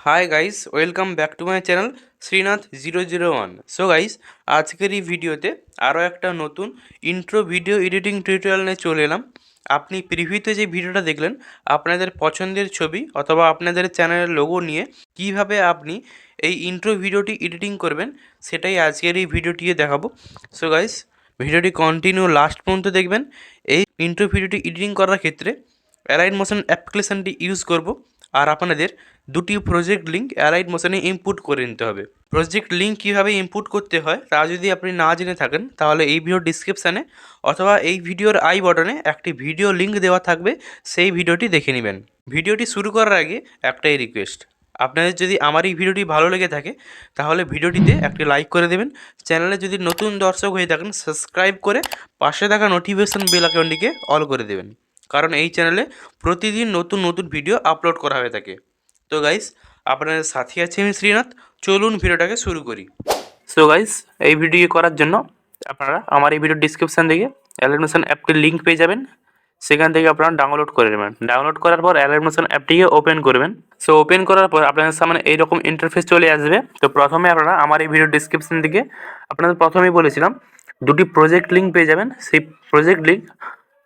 Hi guys, welcome back to my channel Srinath 001। So guys, আজকের এই ভিডিওতে আরও একটা নতুন ইন্ট্রো ভিডিও এডিটিং টিউটোরিয়াল নিয়ে চলে এলাম। আপনি প্রিভিউতে যে ভিডিওটা দেখলেন, আপনাদের পছন্দের ছবি অথবা আপনাদের চ্যানেলের লোগো নিয়ে কিভাবে আপনি এই ইন্ট্রো ভিডিওটি এডিটিং করবেন, সেটাই আজকের এই ভিডিওটিতে দেখাবো। সো গাইস, ভিডিওটি কন্টিনিউ লাস্ট পর্যন্ত দেখবেন। এই ইন্ট্রো ভিডিওটি এডিটিং করার ক্ষেত্রে অ্যালাইটমোশন অ্যাপ্লিকেশানটি ইউজ করব, আর আপনাদের দুটি প্রজেক্ট লিঙ্ক অ্যালাইটমোশনে ইনপুট করে নিতে হবে। প্রজেক্ট লিঙ্ক কীভাবে ইনপুট করতে হয় তা যদি আপনি না জেনে থাকেন, তাহলে এই ভিডিওর ডিসক্রিপশানে অথবা এই ভিডিওর আই বটনে একটি ভিডিও লিঙ্ক দেওয়া থাকবে, সেই ভিডিওটি দেখে নেবেন। ভিডিওটি শুরু করার আগে একটাই রিকোয়েস্ট, আপনাদের যদি আমার এই ভিডিওটি ভালো লেগে থাকে তাহলে ভিডিওটিতে একটি লাইক করে দেবেন। চ্যানেলে যদি নতুন দর্শক হয়ে থাকেন, সাবস্ক্রাইব করে পাশে থাকা নোটিফিকেশন বেল আইকনটিকে অল করে দেবেন, কারণ এই চ্যানেলে প্রতিদিন নতুন নতুন ভিডিও আপলোড করা হয়ে থাকে। তো গাইস, আপনাদের সাথে আছি আমি শ্রীনাথ। চলুন ভিডিওটাকে শুরু করি। সো গাইস, এই ভিডিও করার জন্য আপনারা আমার এই ভিডিও ডিসক্রিপশান থেকে অ্যালাইটমোশন অ্যাপটির লিঙ্ক পেয়ে যাবেন। সেখান থেকে আপনারা ডাউনলোড করে নেবেন। ডাউনলোড করার পর অ্যালাইটমোশন অ্যাপটিকে ওপেন করবেন। সো ওপেন করার পর আপনাদের সামনে এইরকম ইন্টারফেস চলে আসবে। তো প্রথমে আপনারা আমার এই ভিডিও ডিসক্রিপশান থেকে আপনাদের প্রথমেই বলেছিলাম দুটি প্রজেক্ট লিঙ্ক পেয়ে যাবেন। সেই প্রজেক্ট লিঙ্ক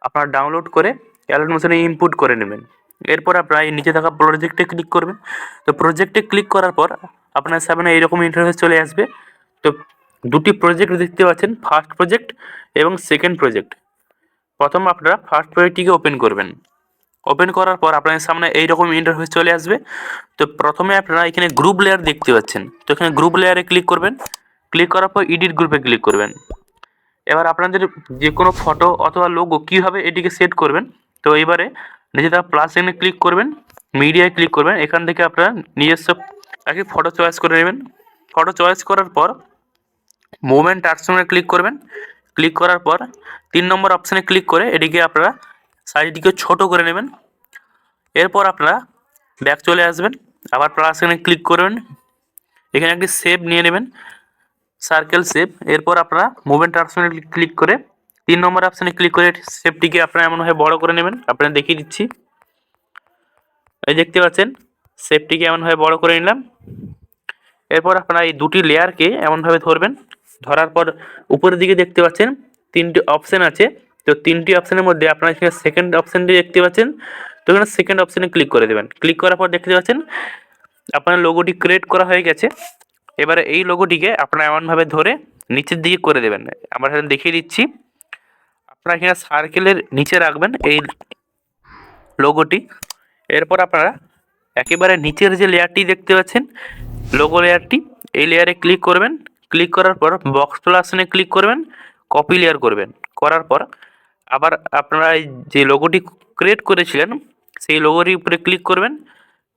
আপনারা ডাউনলোড করে অ্যালাইটমোশনে ইনপুট করে নেবেন। এরপর আপনারা এই নিচে থাকা প্রজেক্টে ক্লিক করবেন। তো প্রজেক্টে ক্লিক করার পর আপনার সামনে এইরকম ইন্টারফেস চলে আসবে। তো দুটি প্রজেক্ট দেখতে পাচ্ছেন, ফার্স্ট প্রজেক্ট এবং সেকেন্ড প্রজেক্ট। প্রথম আপনারা ফার্স্ট প্রজেক্টটিকে ওপেন করবেন। ওপেন করার পর আপনাদের সামনে এইরকম ইন্টারফেস চলে আসবে। তো প্রথমে আপনারা এখানে গ্রুপ লেয়ার দেখতে পাচ্ছেন, তো এখানে গ্রুপ লেয়ারে ক্লিক করবেন। ক্লিক করার পর এডিট গ্রুপে ক্লিক করবেন। এবার আপনাদের যে কোনো ফটো অথবা লোগো কীভাবে এটিকে সেট করবেন, তো এবারে নিচে তার প্লাস এখানে ক্লিক করবেন, মিডিয়ায় ক্লিক করবেন। এখান থেকে আপনারা নিজস্ব একটি ফটো চয়েস করে নেবেন। ফটো চয়েস করার পর মুভমেন্ট অপশনে ক্লিক করবেন। ক্লিক করার পর 3 নম্বর অপশানে ক্লিক করে এটিকে আপনারা সাইজটিকে ছোট করে নেবেন। এরপর আপনারা ব্যাক চলে আসবেন, আবার প্লাস এখানে ক্লিক করবেন। এখানে একটি শেপ নিয়ে নেবেন, সার্কেল শেপ। এরপর আপনারা মুভমেন্ট অপশনে ক্লিক করে 3 নম্বর অপশানে ক্লিক করে শেপটিকে আপনারা এমনভাবে বড় করে নেবেন। আপনারা দেখিয়ে দিচ্ছি, এই দেখতে পাচ্ছেন শেপটিকে এমনভাবে বড় করে নিলাম। এরপর আপনারা এই দুটি লেয়ারকে এমনভাবে ধরবেন। ধরার পর উপরের দিকে দেখতে পাচ্ছেন 3টি অপশান আছে। তো 3টি অপশানের মধ্যে আপনারা এখানে সেকেন্ড অপশানটি দেখতে পাচ্ছেন, তো এখানে সেকেন্ড অপশানে ক্লিক করে দেবেন। ক্লিক করার পর দেখতে পাচ্ছেন আপনার লোগোটি ক্রিয়েট করা হয়ে গেছে। এবারে এই লোগোটিকে আপনারা এমনভাবে ধরে নিচের দিকে করে দেবেন। আমরা এখানে দেখিয়ে দিচ্ছি, আপনারা এখানে সার্কেলের নিচে রাখবেন এই লোগোটি। এরপর আপনারা একেবারে নিচের যে লেয়ারটি দেখতে পাচ্ছেন, লোগো লেয়ারটি, এই লেয়ারে ক্লিক করবেন। ক্লিক করার পর বক্স প্লাসনে ক্লিক করবেন, কপি লেয়ার করবেন। করার পর আবার আপনারা এই যে লোগোটি ক্রিয়েট করেছিলেন সেই লোগোটির উপরে ক্লিক করবেন।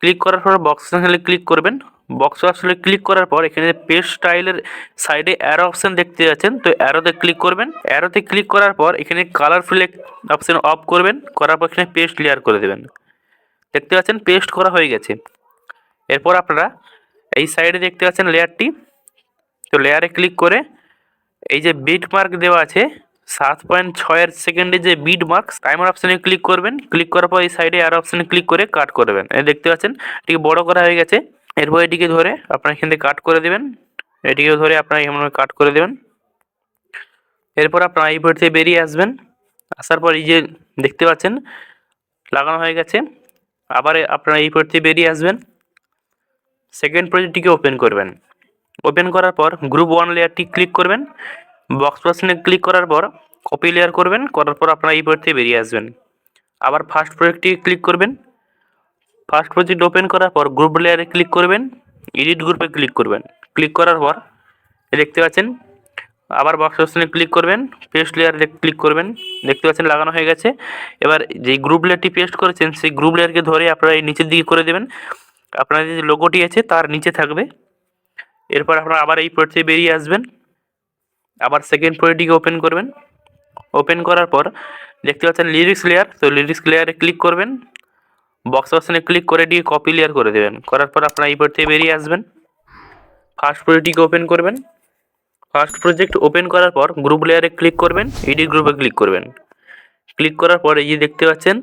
ক্লিক করার পর বক্স অপশনে ক্লিক করবেন। বক্স অপশনে ক্লিক করার পর এখানে পেস্ট স্টাইলের সাইডে অ্যারো অপশন দেখতে পাচ্ছেন, তো অ্যারোতে ক্লিক করবেন। অ্যারোতে ক্লিক করার পর এখানে কালার ফিল অপশন অফ করবেন। করার পর এখানে পেস্ট লেয়ার করে দেবেন। দেখতে পাচ্ছেন পেস্ট করা হয়ে গেছে। এরপর আপনারা এই সাইডে দেখতে পাচ্ছেন লেয়ারটি, তো লেয়ারে ক্লিক করে এই যে বিট মার্ক দেওয়া আছে 7.6 সেকেন্ডে যে বিট মার্ক, টাইমার অপশানে ক্লিক করবেন। ক্লিক করার পর এই সাইডে আর অপশানে ক্লিক করে কাট করবেন। এই দেখতে পাচ্ছেন এটিকে বড় করা হয়ে গেছে। এরপর এটিকে ধরে আপনারা এখান থেকে কাট করে দেবেন। এটিকে ধরে আপনারা এমনভাবে কাট করে দেবেন। এরপর আপনারা এই পয়েন্ট থেকে বেরিয়ে আসবেন। আসার পর এই যে দেখতে পাচ্ছেন লাগানো হয়ে গেছে। আবার আপনারা এই পয়েন্ট থেকে বেরিয়ে আসবেন, সেকেন্ড প্রজেক্টটিকে ওপেন করবেন। ওপেন করার পর গ্রুপ 1 লেয়ারটি ক্লিক করবেন। বক্স অপশনে ক্লিক করার পর কপি লেয়ার করবেন। করার পর আপনারা এই পয়েন্ট থেকে বেরিয়ে আসবেন। আবার ফার্স্ট প্রজেক্টটি ক্লিক করবেন। ফার্স্ট প্রজেক্ট ওপেন করার পর গ্রুপ লেয়ারে ক্লিক করবেন, এডিট গ্রুপে ক্লিক করবেন। ক্লিক করার পর দেখতে পাচ্ছেন আবার বক্স অপশনে ক্লিক করবেন, পেস্ট লেয়ারে ক্লিক করবেন। দেখতে পাচ্ছেন লাগানো হয়ে গেছে। এবার যে গ্রুপ লেয়ারটি পেস্ট করেছেন সেই গ্রুপ লেয়ারকে ধরে আপনারা এই নিচের দিকে করে দেবেন। আপনার যে লোগোটি আছে তার নিচে থাকবে। এরপর আপনারা আবার এই পয়েন্ট থেকে বেরিয়ে আসবেন। আবার সেকেন্ড প্রজেক্টটিকে ওপেন করবেন। ওপেন করার পর দেখতে পাচ্ছেন লিরিক্স লেয়ার, তো লিরিক্স লেয়ারে ক্লিক করবেন। বক্স অপশনে ক্লিক করে দিয়ে কপি লেয়ার করে দেবেন। করার পর আপনারা এই পয়েন্ট থেকে বেরিয়ে আসবেন। ফার্স্ট প্রজেক্টটিকে ওপেন করবেন। ফার্স্ট প্রজেক্ট ওপেন করার পর গ্রুপ লেয়ারে ক্লিক করবেন, এডিট গ্রুপে ক্লিক করবেন। ক্লিক করার পর এই যে দেখতে পাচ্ছেন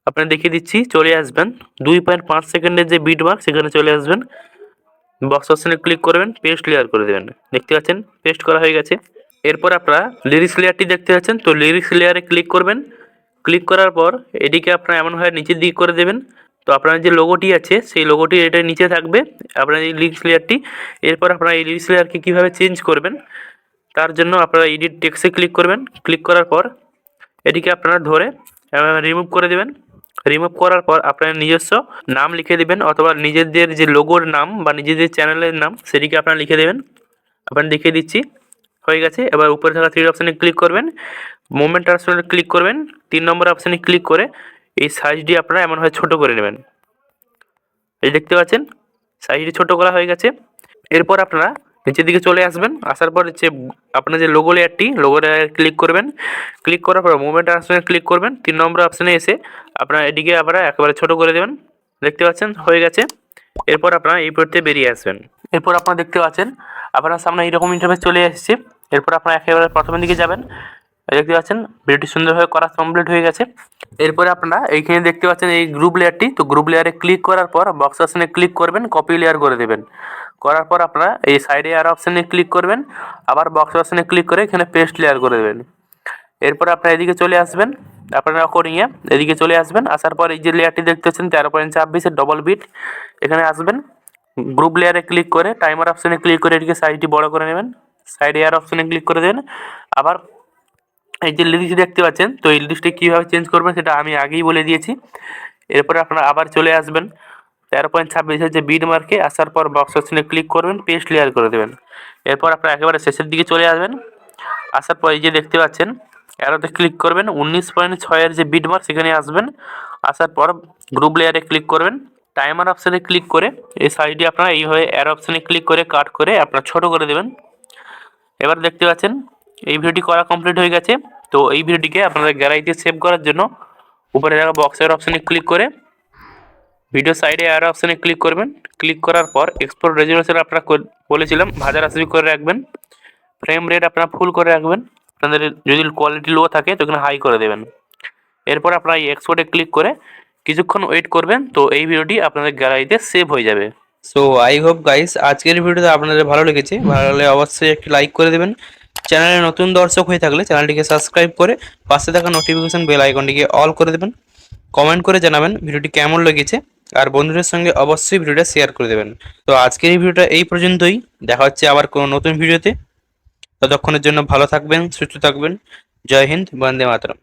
আপনারা দেখিয়ে দিচ্ছি, চলে আসবেন 2.5 সেকেন্ডের যে বিট মার্ক সেখানে চলে আসবেন, বক্স অপশনে ক্লিক করবেন, পেস্ট লেয়ার করে দেবেন। দেখতে পাচ্ছেন পেস্ট করা হয়ে গেছে। এরপর আপনারা লিরিক্স লেয়ারটি দেখতে পাচ্ছেন, তো লিরিক্স লেয়ারে ক্লিক করবেন। ক্লিক করার পর এটিকে আপনারা এমনভাবে নিচের দিকে করে দেবেন, তো আপনার যে লোগোটি আছে সেই লোগোটি এটা নিচে থাকবে, আপনার এই লিরিক্স লেয়ারটি। এরপর আপনারা এই লিরিক্স লেয়ারকে কীভাবে চেঞ্জ করবেন তার জন্য আপনারা এডিট টেক্সটে ক্লিক করবেন। ক্লিক করার পর এটিকে আপনারা ধরে রিমুভ করে দেবেন। রিমুভ করার পর আপনার নিজস্ব নাম লিখে দেবেন, অথবা নিজেদের যে লোগোর নাম বা নিজেদের চ্যানেলের নাম সেটিকে আপনারা লিখে দেবেন। আপনারা দেখিয়ে দিচ্ছি, হয়ে গেছে। এবার উপরে থাকা থ্রি অপশানে ক্লিক করবেন, মুভমেন্ট অপশানে ক্লিক করবেন, 3 নম্বর অপশানে ক্লিক করে এই সাইজটি আপনারা এমনভাবে ছোট করে নেবেন। এই দেখতে পাচ্ছেন সাইজটি ছোট করা হয়ে গেছে। এরপর আপনারা নিচের দিকে চলে আসবেন, আসার পর যে আপনার যে লোগো লেয়ারটি, লোগো লেয়ারে ক্লিক করবেন। ক্লিক করার পর মুভমেন্ট অপশানে ক্লিক করবেন, 3 নম্বর অপশানে এসে আপনারা এটিকে আপনারা একেবারে ছোট করে দেবেন। দেখতে পাচ্ছেন হয়ে গেছে। এরপর আপনারা এই পড়তে বেরিয়ে আসবেন। এরপর আপনারা দেখতে পাচ্ছেন আপনার সামনে এইরকম ইন্টারফেস চলে এসেছে। এরপর আপনারা একেবারে প্রথমের দিকে যাবেন, দেখতে পাচ্ছেন ভিডিওটি সুন্দরভাবে করা কমপ্লিট হয়ে গেছে। এরপরে আপনারা এইখানে দেখতে পাচ্ছেন এই গ্রুপ লেয়ারটি, তো গ্রুপ লেয়ারে ক্লিক করার পর বক্স অপশানে ক্লিক করবেন, কপি লেয়ার করে দেবেন। করার পর আপনারা এই সাইডে আর অপশানে ক্লিক করবেন, আবার বক্স অপশানে ক্লিক করে এখানে পেস্ট লেয়ার করে দেবেন। এরপর আপনারা এদিকে চলে আসবেন, আপনারা রেকর্ডিংয়ে এদিকে চলে আসবেন। আসার পর এই যে লেয়ারটি দেখতে পাচ্ছেন 13.26 ডবল বিট, এখানে আসবেন। গ্রুপ লেয়ারে ক্লিক করে টাইমার অপশানে ক্লিক করে এটিকে সাইজটি বড় করে নেবেন। সাইডে আর অপশানে ক্লিক করে দেবেন। আবার এই যে লিরিক্স দেখতে পাচ্ছেন, তো এই লিরিক্সটি কীভাবে চেঞ্জ করবেন সেটা আমি আগেই বলে দিয়েছি। এরপরে আপনারা আবার চলে আসবেন 13.26 যে বিট মার্কে, আসার পর বক্স অপশনে ক্লিক করবেন, পেস্ট লেয়ার করে দেবেন। এরপর আপনারা একেবারে শেষের দিকে চলে আসবেন। আসার পর এই যে দেখতে পাচ্ছেন অ্যারোতে ক্লিক করবেন, 19.6 যে বিট মার্ক সেখানে আসবেন। আসার পর গ্রুপ লেয়ারে ক্লিক করবেন, টাইমার অপশানে ক্লিক করে এই সাইডে আপনারা এইভাবে অ্যারো অপশানে ক্লিক করে কাট করে আপনারা ছোট করে দেবেন। এবার দেখতে পাচ্ছেন এই ভিডিওটি করা কমপ্লিট হয়ে গেছে। তো এই ভিডিওটিকে আপনাদের গ্যালারিতে সেভ করার জন্য উপরে থাকা বক্সের অপশানে ক্লিক করে ভিডিও সাইডে অ্যারো অপশানে ক্লিক করবেন। ক্লিক করার পর এক্সপোর্ট রেজলিউশন আপনারা বলেছিলাম 1080p করে রাখবেন। ফ্রেম রেট আপনারা ফুল করে রাখবেন। আপনাদের যদি কোয়ালিটি লো থাকে তো এখানে হাই করে দেবেন। এরপর আপনারা এই এক্সপোর্টে ক্লিক করে কিছুক্ষণ ওয়েট করবেন, তো এই ভিডিওটি আপনাদের গ্যালারিতে সেভ হয়ে যাবে। সো আই হোপ গাইস আজকের ভিডিওতে আপনাদের ভালো লেগেছে। ভালো লাগলে অবশ্যই একটি লাইক করে দেবেন। চ্যানেলে নতুন দর্শক হয়ে থাকলে চ্যানেলটিকে সাবস্ক্রাইব করে পাশে থাকা নোটিফিকেশন বেল আইকনটিকে অল করে দেবেন। কমেন্ট করে জানাবেন ভিডিওটি কেমন লেগেছে, আর বন্ধুদের সঙ্গে অবশ্যই ভিডিওটা শেয়ার করে দেবেন। তো আজকের এই ভিডিওটা এই পর্যন্তই, দেখা হচ্ছে আবার কোনো নতুন ভিডিওতে। ততক্ষণের জন্য ভালো থাকবেন, সুস্থ থাকবেন। জয় হিন্দ, বন্দে মাতরম।